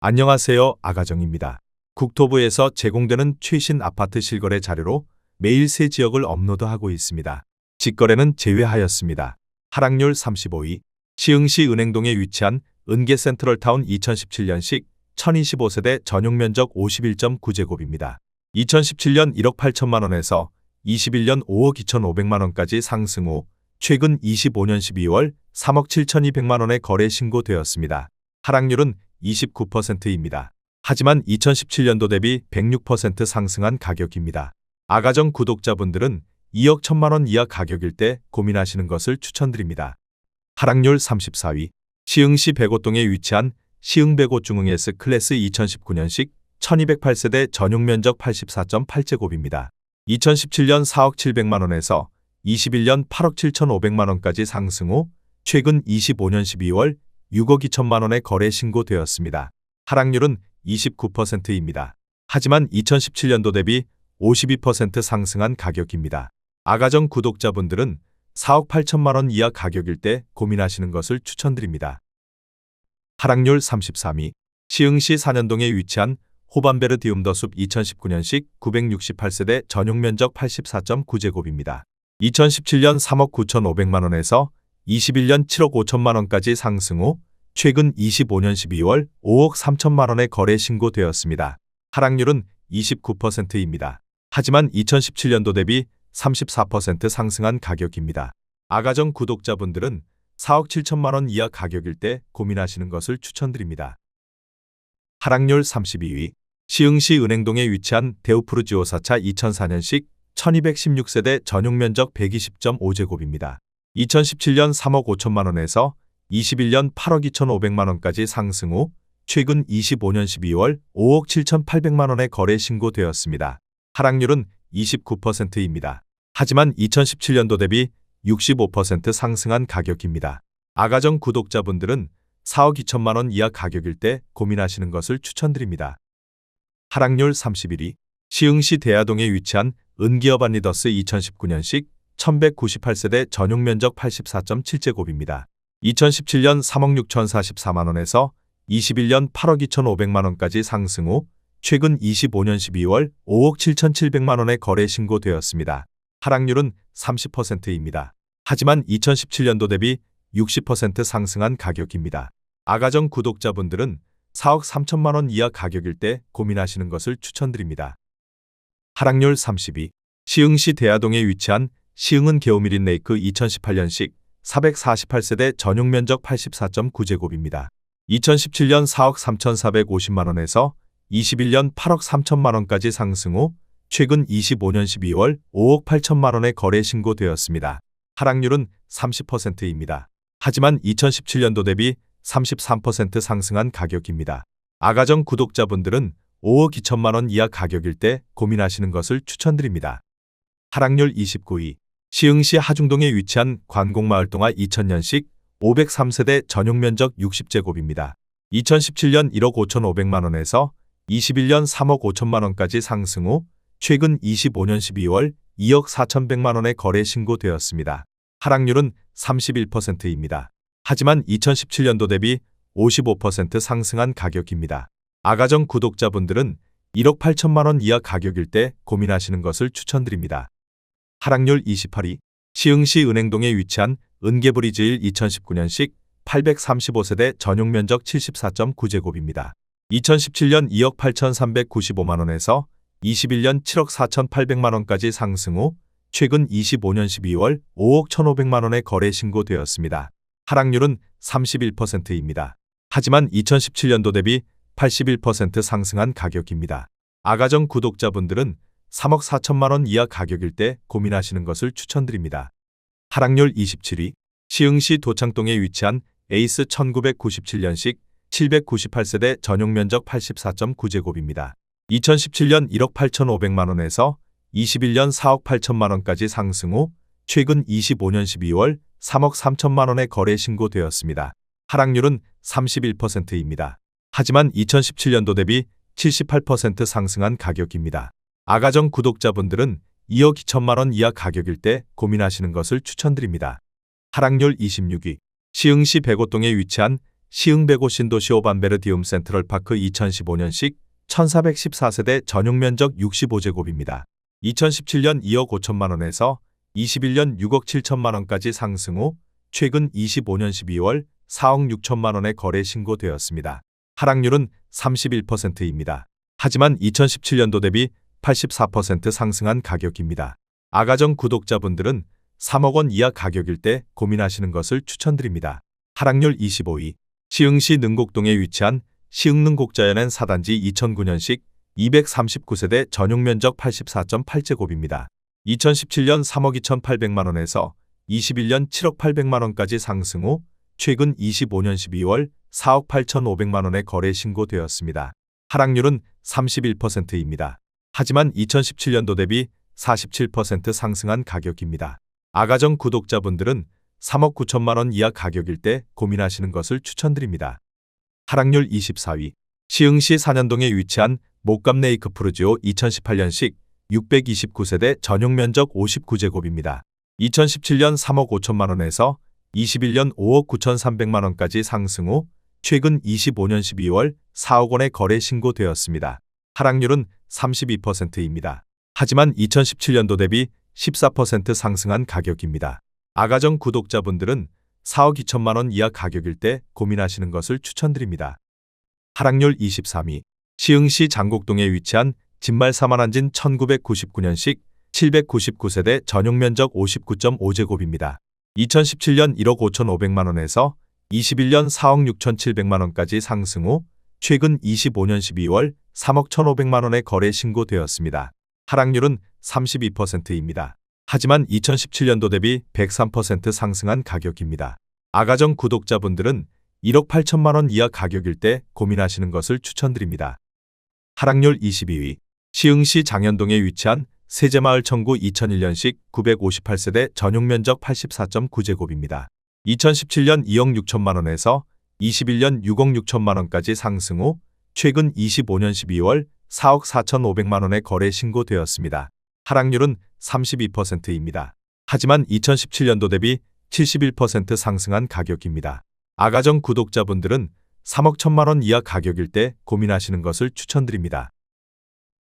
안녕하세요. 아가정입니다. 국토부에서 제공되는 최신 아파트 실거래 자료로 매일 새 지역을 업로드하고 있습니다. 직거래는 제외하였습니다. 하락률 35위. 시흥시 은행동에 위치한 은계 센트럴타운 2017년식 1025세대 전용면적 51.9제곱입니다. 2017년 1억 8천만 원에서 21년 5억 2,500만 원까지 상승 후 최근 25년 12월 3억 7,200만 원의 거래 신고되었습니다. 하락률은 29%입니다. 하지만 2017년도 대비 106% 상승한 가격입니다. 아가정 구독자분들은 2억 1천만 원 이하 가격일 때 고민하시는 것을 추천드립니다. 하락률 34위. 시흥시 백오동에 위치한 시흥 백오 중흥 S클래스 2019년식 1208세대 전용면적 84.8제곱입니다. 2017년 4억 700만 원에서 21년 8억 7,500만 원까지 상승 후 최근 25년 12월 6억 2천만 원의 거래 신고되었습니다. 하락률은 29%입니다. 하지만 2017년도 대비 52% 상승한 가격입니다. 아가정 구독자분들은 4억 8천만 원 이하 가격일 때 고민하시는 것을 추천드립니다. 하락률 33위. 시흥시 산현동에 위치한 호반베르디움더숲 2019년식 968세대 전용면적 84.9제곱입니다. 2017년 3억 9,500만 원에서 21년 7억 5천만 원까지 상승 후 최근 25년 12월 5억 3천만 원의 거래 신고되었습니다. 하락률은 29%입니다. 하지만 2017년도 대비 34% 상승한 가격입니다. 아가정 구독자분들은 4억 7천만 원 이하 가격일 때 고민하시는 것을 추천드립니다. 하락률 32위. 시흥시 은행동에 위치한 데우푸르지오 4차 2004년식 1216세대 전용면적 120.5제곱입니다. 2017년 3억 5천만 원에서 21년 8억 2,500만 원까지 상승 후 최근 25년 12월 5억 7,800만 원의 거래 신고되었습니다. 하락률은 29%입니다. 하지만 2017년도 대비 65% 상승한 가격입니다. 아가정 구독자분들은 4억 2천만 원 이하 가격일 때 고민하시는 것을 추천드립니다. 하락률 31위. 시흥시 대야동에 위치한 은기어반리더스 2019년식 1198세대 전용면적 84.7제곱입니다. 2017년 3억 6,044만 원에서 21년 8억 2,500만 원까지 상승 후 최근 25년 12월 5억 7,700만 원의 거래 신고되었습니다. 하락률은 30%입니다. 하지만 2017년도 대비 60% 상승한 가격입니다. 아가정 구독자분들은 4억 3천만 원 이하 가격일 때 고민하시는 것을 추천드립니다. 하락률 30위. 시흥시 대야동에 위치한 시흥은 게오미린 레이크 2018년식 448세대 전용면적 84.9제곱입니다. 2017년 4억 3,450만 원에서 21년 8억 3천만 원까지 상승 후 최근 25년 12월 5억 8천만 원의 거래 신고되었습니다. 하락률은 30%입니다. 하지만 2017년도 대비 33% 상승한 가격입니다. 아가정 구독자분들은 5억 2천만 원 이하 가격일 때 고민하시는 것을 추천드립니다. 하락률 29위. 시흥시 하중동에 위치한 관공마을동화 2000년식 503세대 전용면적 60제곱입니다. 2017년 1억 5,500만 원에서 21년 3억 5천만 원까지 상승 후 최근 25년 12월 2억 4,100만 원의 거래 신고되었습니다. 하락률은 31%입니다. 하지만 2017년도 대비 55% 상승한 가격입니다. 아가정 구독자분들은 1억 8천만 원 이하 가격일 때 고민하시는 것을 추천드립니다. 하락률 28위. 시흥시 은행동에 위치한 은계브리즈힐 2019년식 835세대 전용면적 74.9제곱입니다. 2017년 2억 8,395만 원에서 21년 7억 4,800만 원까지 상승 후 최근 25년 12월 5억 1,500만 원의 거래 신고되었습니다. 하락률은 31%입니다. 하지만 2017년도 대비 81% 상승한 가격입니다. 아가정 구독자분들은 3억 4천만 원 이하 가격일 때 고민하시는 것을 추천드립니다. 하락률 27위. 시흥시 도창동에 위치한 에이스 1997년식 798세대 전용면적 84.9제곱입니다. 2017년 1억 8,500만 원에서 21년 4억 8천만 원까지 상승 후 최근 25년 12월 3억 3천만 원의 거래 신고되었습니다. 하락률은 31%입니다. 하지만 2017년도 대비 78% 상승한 가격입니다. 아가정 구독자분들은 2억 2천만 원 이하 가격일 때 고민하시는 것을 추천드립니다. 하락률 26위. 시흥시 백오동에 위치한 시흥 105 신도시 오반베르디움 센트럴파크 2015년식 1414세대 전용 면적 65제곱입니다. 2017년 2억 5천만 원에서 21년 6억 7천만 원까지 상승 후 최근 25년 12월 4억 6천만 원에 거래 신고되었습니다. 하락률은 31%입니다. 하지만 2017년도 대비 84% 상승한 가격입니다. 아가정 구독자분들은 3억 원 이하 가격일 때 고민하시는 것을 추천드립니다. 하락률 25위. 시흥시 능곡동에 위치한 시흥능곡자연엔 4단지 2009년식 239세대 전용 면적 84.8제곱입니다. 2017년 3억 2,800만 원에서 21년 7억 800만 원까지 상승 후 최근 25년 12월 4억 8,500만 원에 거래 신고되었습니다. 하락률은 31%입니다. 하지만 2017년도 대비 47% 상승한 가격입니다. 아가정 구독자분들은 3억 9천만 원 이하 가격일 때 고민하시는 것을 추천드립니다. 하락률 24위. 시흥시 산현동에 위치한 목감 레이크 푸르지오 2018년식 629세대 전용 면적 59제곱입니다. 2017년 3억 5천만 원에서 21년 5억 9,300만 원까지 상승 후 최근 25년 12월 4억 원에 거래 신고되었습니다. 하락률은 32%입니다. 하지만 2017년도 대비 14% 상승한 가격입니다. 아가정 구독자분들은 4억 2천만 원 이하 가격일 때 고민하시는 것을 추천드립니다. 하락률 23위. 시흥시 장곡동에 위치한 진말 사만한진 1999년식 799세대 전용 면적 59.5제곱입니다. 2017년 1억 5,500만 원에서 21년 4억 6,700만 원까지 상승 후 최근 25년 12월 3억 1,500만 원에 거래 신고되었습니다. 하락률은 32%입니다. 하지만 2017년도 대비 103% 상승한 가격입니다. 아가정 구독자분들은 1억 8천만 원 이하 가격일 때 고민하시는 것을 추천드립니다. 하락률 22위. 시흥시 장현동에 위치한 세제마을 청구 2001년식 958세대 전용 면적 84.9제곱입니다. 2017년 2억 6천만 원에서 21년 6억 6천만 원까지 상승 후 최근 25년 12월 4억 4,500만 원에 거래 신고되었습니다. 하락률은 32%입니다. 하지만 2017년도 대비 71% 상승한 가격입니다. 아가정 구독자분들은 3억 1천만 원 이하 가격일 때 고민하시는 것을 추천드립니다.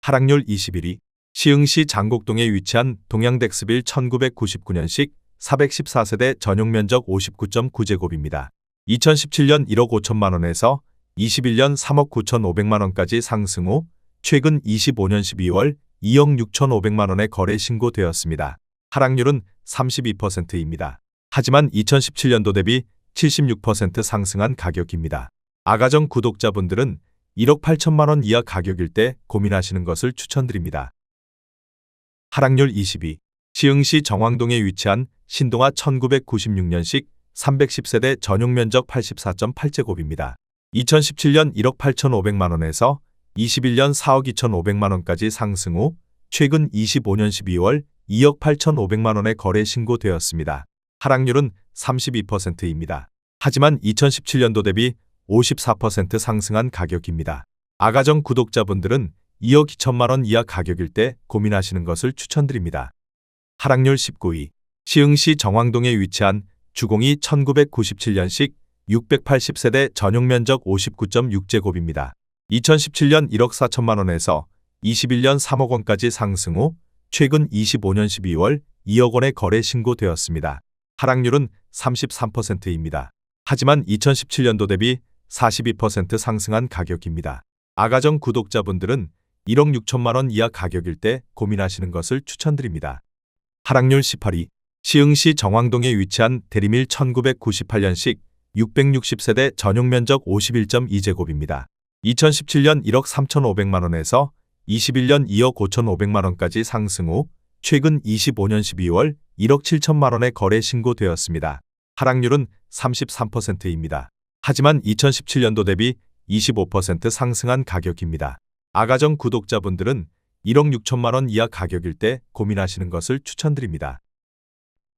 하락률 21위. 시흥시 장곡동에 위치한 동양덱스빌 1999년식 414세대 전용 면적 59.9제곱입니다. 2017년 1억 5천만 원에서 21년 3억 9,500만 원까지 상승 후 최근 25년 12월 2억 6,500만 원에 거래 신고되었습니다. 하락률은 32%입니다. 하지만 2017년도 대비 76% 상승한 가격입니다. 아가정 구독자분들은 1억 8천만 원 이하 가격일 때 고민하시는 것을 추천드립니다. 하락률 22. 시흥시 정왕동에 위치한 신동아 1996년식 310세대 전용 면적 84.8제곱입니다. 2017년 1억 8,500만 원에서 21년 4억 2,500만 원까지 상승 후 최근 25년 12월 2억 8,500만 원에 거래 신고되었습니다. 하락률은 32%입니다. 하지만 2017년도 대비 54% 상승한 가격입니다. 아가정 구독자분들은 2억 2천만 원 이하 가격일 때 고민하시는 것을 추천드립니다. 하락률 19위. 시흥시 정왕동에 위치한 주공이 1997년식 680세대 전용 면적 59.6제곱입니다. 2017년 1억 4천만 원에서 21년 3억 원까지 상승 후 최근 25년 12월 2억 원에 거래 신고되었습니다. 하락률은 33%입니다. 하지만 2017년도 대비 42% 상승한 가격입니다. 아가정 구독자분들은 1억 6천만 원 이하 가격일 때 고민하시는 것을 추천드립니다. 하락률 18위. 시흥시 정왕동에 위치한 대리밀 1998년식 660세대 전용 면적 51.2제곱입니다. 2017년 1억 3,500만 원에서 21년 2억 5,500만 원까지 상승 후 최근 25년 12월 1억 7천만 원에 거래 신고되었습니다. 하락률은 33%입니다. 하지만 2017년도 대비 25% 상승한 가격입니다. 아가정 구독자분들은 1억 6천만 원 이하 가격일 때 고민하시는 것을 추천드립니다.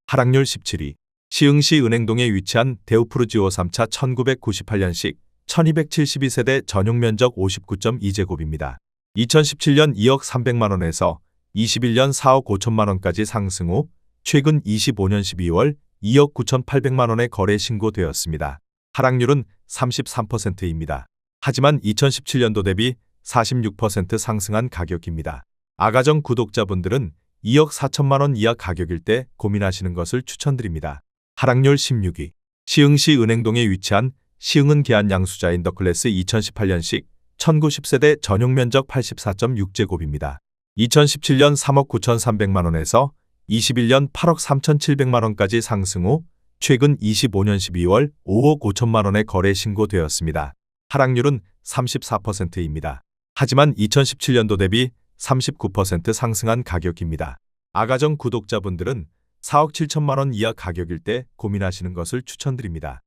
하락률 17위. 시흥시 은행동에 위치한 데우푸르지오 3차 1998년식 1272세대 전용 면적 59.2제곱입니다. 2017년 2억 300만 원에서 21년 4억 5천만 원까지 상승 후 최근 25년 12월 2억 9,800만 원에 거래 신고되었습니다. 하락률은 33%입니다. 하지만 2017년도 대비 46% 상승한 가격입니다. 아가정 구독자분들은 2억 4천만 원 이하 가격일 때 고민하시는 것을 추천드립니다. 하락률 16위. 시흥시 은행동에 위치한 시흥은 계안 양수자 인더클래스 2018년식 1910세대 전용 면적 84.6제곱입니다. 2017년 3억 9,300만 원에서 21년 8억 3,700만 원까지 상승 후 최근 25년 12월 5억 5천만 원에 거래 신고되었습니다. 하락률은 34%입니다. 하지만 2017년도 대비 39% 상승한 가격입니다. 아가정 구독자분들은 4억 7천만 원 이하 가격일 때 고민하시는 것을 추천드립니다.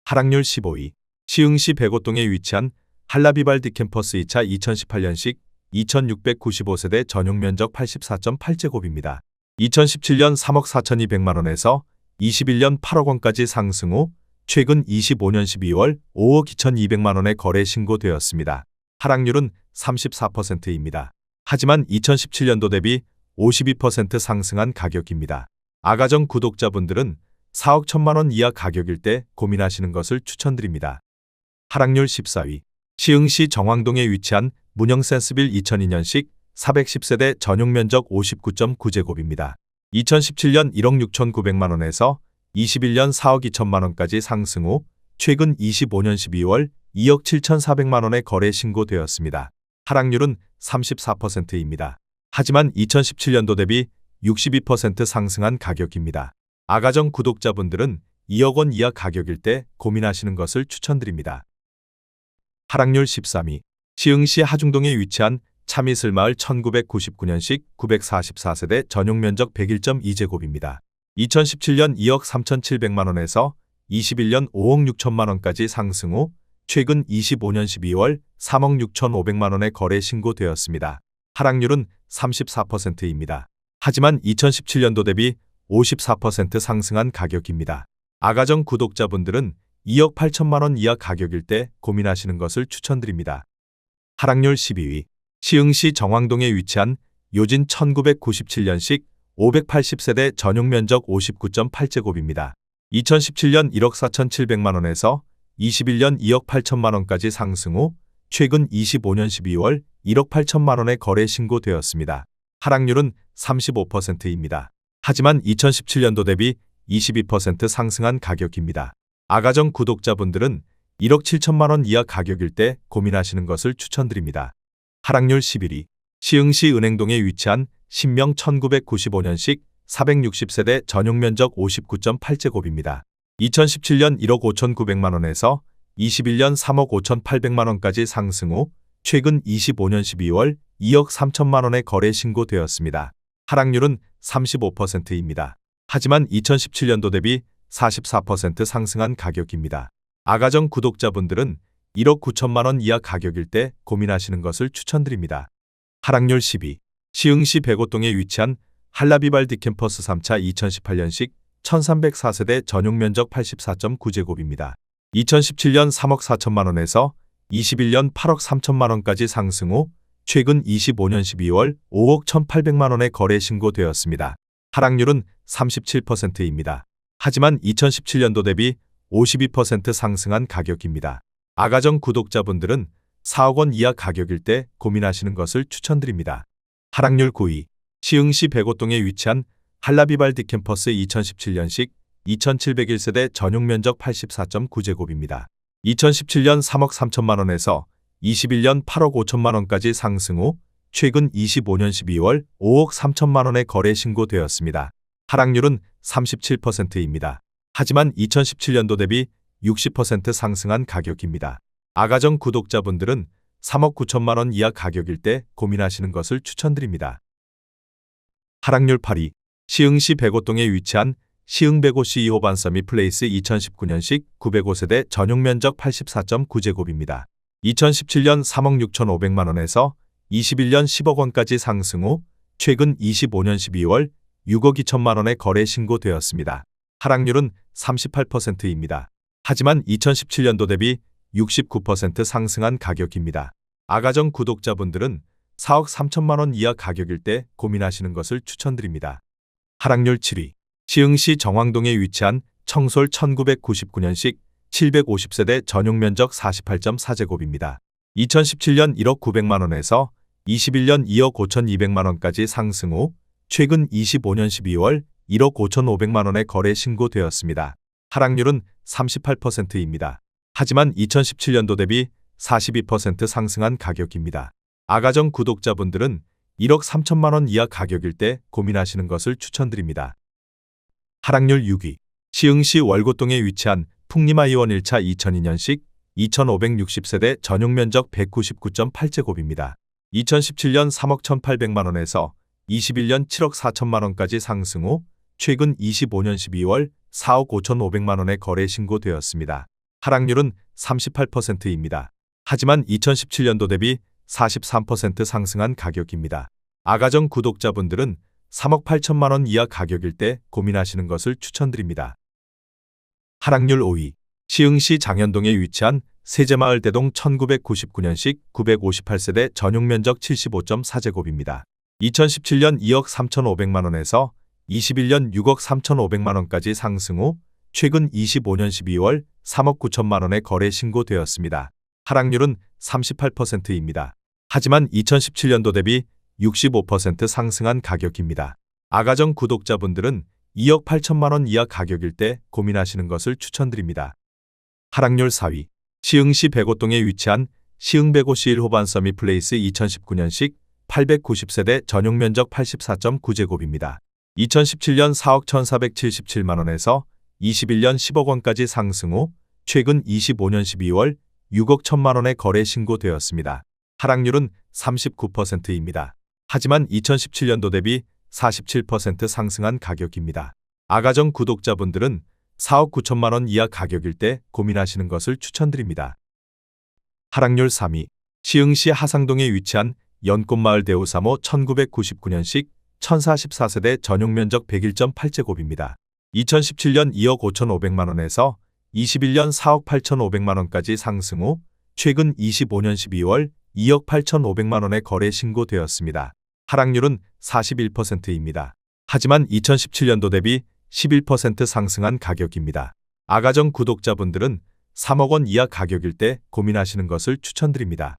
하락률 15위. 시흥시 백오동에 위치한 한라비발디 캠퍼스 2차 2018년식 2695세대 전용 면적 84.8제곱입니다. 2017년 3억 4,200만 원에서 21년 8억 원까지 상승 후 최근 25년 12월 5억 2,200만 원에 거래 신고되었습니다. 하락률은 34%입니다. 하지만 2017년도 대비 52% 상승한 가격입니다. 아가정 구독자분들은 4억 1천만 원 이하 가격일 때 고민하시는 것을 추천드립니다. 하락률 14위. 시흥시 정왕동에 위치한 문영센스빌 2002년식 410세대 전용 면적 59.9제곱입니다. 2017년 1억 6,900만 원에서 21년 4억 2천만 원까지 상승 후 최근 25년 12월 2억 7,400만 원에 거래 신고되었습니다. 하락률은 34%입니다. 하지만 2017년도 대비 62% 상승한 가격입니다. 아가정 구독자분들은 2억 원 이하 가격일 때 고민하시는 것을 추천드립니다. 하락률 13위. 시흥시 하중동에 위치한 참이슬마을 1999년식 944세대 전용 면적 101.2제곱입니다. 2017년 2억 3,700만 원에서 21년 5억 6천만 원까지 상승 후 최근 25년 12월 3억 6,500만 원에 거래 신고되었습니다. 하락률은 34%입니다. 하지만 2017년도 대비 54% 상승한 가격입니다. 아가정 구독자분들은 2억 8천만 원 이하 가격일 때 고민하시는 것을 추천드립니다. 하락률 12위. 시흥시 정왕동에 위치한 요진 1997년식 580세대 전용 면적 59.8제곱입니다. 2017년 1억 4,700만 원에서 21년 2억 8천만 원까지 상승 후 최근 25년 12월 1억 8천만 원에 거래 신고되었습니다. 하락률은 35%입니다. 하지만 2017년도 대비 22% 상승한 가격입니다. 아가정 구독자분들은 1억 7천만 원 이하 가격일 때 고민하시는 것을 추천드립니다. 하락률 11위. 시흥시 은행동에 위치한 신명 1995년식 460세대 전용 면적 59.8제곱입니다. 2017년 1억 5,900만 원에서 21년 3억 5,800만 원까지 상승 후 최근 25년 12월 2억 3천만 원에 거래 신고되었습니다. 하락률은 35%입니다. 하지만 2017년도 대비 44% 상승한 가격입니다. 아가정 구독자분들은 1억 9천만 원 이하 가격일 때 고민하시는 것을 추천드립니다. 하락률 10위. 시흥시 백오동에 위치한 한라비발디 캠퍼스 3차 2018년식 1304세대 전용 면적 84.9제곱입니다. 2017년 3억 4천만 원에서 21년 8억 3천만 원까지 상승 후 최근 25년 12월 5억 1,800만 원에 거래 신고되었습니다. 하락률은 37%입니다. 하지만 2017년도 대비 52% 상승한 가격입니다. 아가정 구독자분들은 4억 원 이하 가격일 때 고민하시는 것을 추천드립니다. 하락률 9위. 시흥시 백오동에 위치한 한라비발디 캠퍼스 2017년식 2701세대 전용 면적 84.9제곱입니다. 2017년 3억 3천만 원에서 21년 8억 5천만 원까지 상승 후 최근 25년 12월 5억 3천만 원에 거래 신고되었습니다. 하락률은 37%입니다. 하지만 2017년도 대비 60% 상승한 가격입니다. 아가정 구독자분들은 3억 9천만 원 이하 가격일 때 고민하시는 것을 추천드립니다. 하락률 8위. 시흥시 백오동에 위치한 시흥 105C 2호 반서미 플레이스 2019년식 905세대 전용 면적 84.9제곱입니다. 2017년 3억 6,500만 원에서 21년 10억 원까지 상승 후 최근 25년 12월 6억 2천만 원에 거래 신고되었습니다. 하락률은 38%입니다. 하지만 2017년도 대비 69% 상승한 가격입니다. 아가정 구독자분들은 4억 3천만 원 이하 가격일 때 고민하시는 것을 추천드립니다. 하락률 7위. 시흥시 정왕동에 위치한 청솔 1999년식 750세대 전용 면적 48.4제곱입니다. 2017년 1억 900만원에서 21년 2억 5,200만원까지 상승 후 최근 25년 12월 1억 5,500만원에 거래 신고되었습니다. 하락률은 38%입니다. 하지만 2017년도 대비 42% 상승한 가격입니다. 아가정 구독자분들은 1억 3천만원 이하 가격일 때 고민하시는 것을 추천드립니다. 하락률 6위. 시흥시 월곶동에 위치한 풍림아이원 1차 2002년식 2,560세대 전용 면적 199.8제곱입니다. 2017년 3억 1,800만원에서 21년 7억 4천만원까지 상승 후 최근 25년 12월 4억 5,500만원에 거래 신고되었습니다. 하락률은 38%입니다. 하지만 2017년도 대비 43% 상승한 가격입니다. 아가정 구독자분들은 3억 8천만원 이하 가격일 때 고민하시는 것을 추천드립니다. 하락률 5위. 시흥시 장현동에 위치한 세제마을 대동 1999년식 958세대 전용 면적 75.4제곱입니다. 2017년 2억 3,500만원에서 21년 6억 3,500만원까지 상승 후 최근 25년 12월 3억 9천만원에 거래 신고되었습니다. 하락률은 38%입니다. 하지만 2017년도 대비 65% 상승한 가격입니다. 아가정 구독자분들은 2억 8천만원 이하 가격일 때 고민하시는 것을 추천드립니다. 하락률 4위. 시흥시 백오동에 위치한 시흥 백오시 1호반 서밋플레이스 2019년식 890세대 전용 면적 84.9제곱입니다. 2017년 4억 1,477만원에서 21년 10억원까지 상승 후 최근 25년 12월 6억 1천만원에 거래 신고되었습니다. 하락률은 39%입니다. 하지만 2017년도 대비 47% 상승한 가격입니다. 아가정 구독자분들은 4억 9천만원 이하 가격일 때 고민하시는 것을 추천드립니다. 하락률 3위. 시흥시 하상동에 위치한 연꽃마을 대우 3호 1999년식 1044세대 전용 면적 101.8제곱입니다. 2017년 2억 5,500만원에서 21년 4억 8,500만원까지 상승 후 최근 25년 12월 2억 8,500만원에 거래 신고되었습니다. 하락률은 41%입니다. 하지만 2017년도 대비 11% 상승한 가격입니다. 아가정 구독자분들은 3억원 이하 가격일 때 고민하시는 것을 추천드립니다.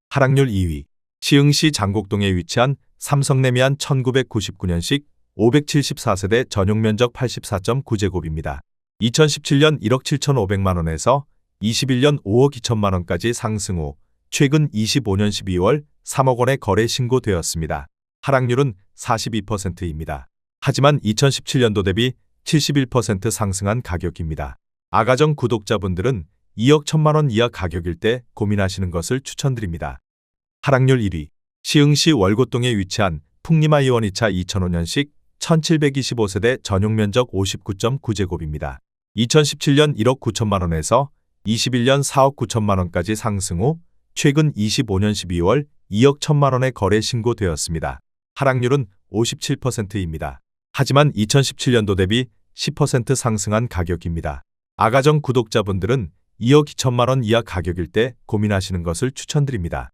하락률 2위. 시흥시 장곡동에 위치한 삼성레미안 1999년식 574세대 전용 면적 84.9제곱입니다. 2017년 1억 7,500만원에서 21년 5억 2천만원까지 상승 후 최근 25년 12월 3억원에 거래 신고되었습니다. 하락률은 42%입니다. 하지만 2017년도 대비 71% 상승한 가격입니다. 아가정 구독자분들은 2억 1천만원 이하 가격일 때 고민하시는 것을 추천드립니다. 하락률 1위. 시흥시 월곶동에 위치한 풍림아이원 2차 2005년식 1725세대 전용 면적 59.9제곱입니다. 2017년 1억 9천만원에서 21년 4억 9천만원까지 상승 후 최근 25년 12월 2억 1천만원에 거래 신고되었습니다. 하락률은 57%입니다. 하지만 2017년도 대비 10% 상승한 가격입니다. 아가정 구독자분들은 2억 2천만원 이하 가격일 때 고민하시는 것을 추천드립니다.